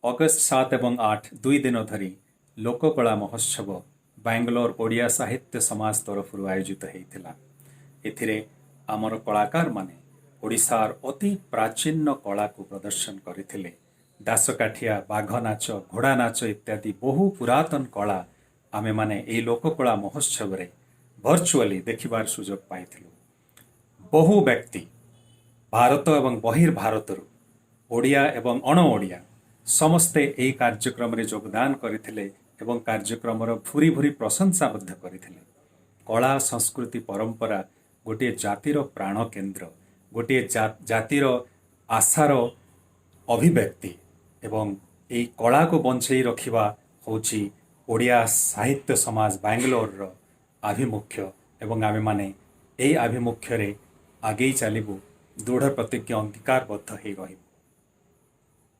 August 7 ଏବଂ 8 ଦୁଇ ଦିନ ଧରି ଲୋକକଳା ମହୋତ୍ସବ ବାଙ୍ଗାଲୋର ଓଡ଼ିଆ ସାହିତ୍ୟ ସମାଜ ତରଫରୁ ଆୟୋଜିତ ହୋଇଥିଲା। ଏଥିରେ ଆମର କଳାକାରମାନେ ଓଡ଼ିଶାର ଅତି ପ୍ରାଚୀନ କଳାକୁ ପ୍ରଦର୍ଶନ କରିଥିଲେ। ଦାସକାଠିଆ, ବାଘ ନାଚ, ଘୋଡ଼ା ନାଚ ଇତ୍ୟାଦି ବହୁ ପୁରାତନ କଳା ଆମେମାନେ ଏହି ଲୋକକଳା ମହୋତ୍ସବରେ ଭର୍ଚୁଆଲି ଦେଖିବାର ସୁଯୋଗ ପାଇଥିଲୁ। ବହୁ ବ୍ୟକ୍ତି ଭାରତ ଏବଂ ବହିର୍ଭାରତରୁ ଓଡ଼ିଆ ଏବଂ ଅଣ ଓଡ଼ିଆ ସମସ୍ତେ ଏହି କାର୍ଯ୍ୟକ୍ରମରେ ଯୋଗଦାନ କରିଥିଲେ ଏବଂ କାର୍ଯ୍ୟକ୍ରମର ଭୁରି ଭୁରି ପ୍ରଶଂସା ମଧ୍ୟ କରିଥିଲେ। କଳା, ସଂସ୍କୃତି, ପରମ୍ପରା ଗୋଟିଏ ଜାତିର ପ୍ରାଣ କେନ୍ଦ୍ର, ଗୋଟିଏ ଜାତିର ଆଶାର ଅଭିବ୍ୟକ୍ତି ଏବଂ ଏହି କଳାକୁ ବଞ୍ଚେଇ ରଖିବା ହେଉଛି ଓଡ଼ିଆ ସାହିତ୍ୟ ସମାଜ ବାଙ୍ଗାଲୋରର ଆଭିମୁଖ୍ୟ ଏବଂ ଆମେମାନେ ଏହି ଆଭିମୁଖ୍ୟରେ ଆଗେଇ ଚାଲିବୁ, ଦୃଢ଼ ପ୍ରତିଜ୍ଞ ଅଙ୍ଗୀକାରବଦ୍ଧ ହୋଇ ରହିବୁ।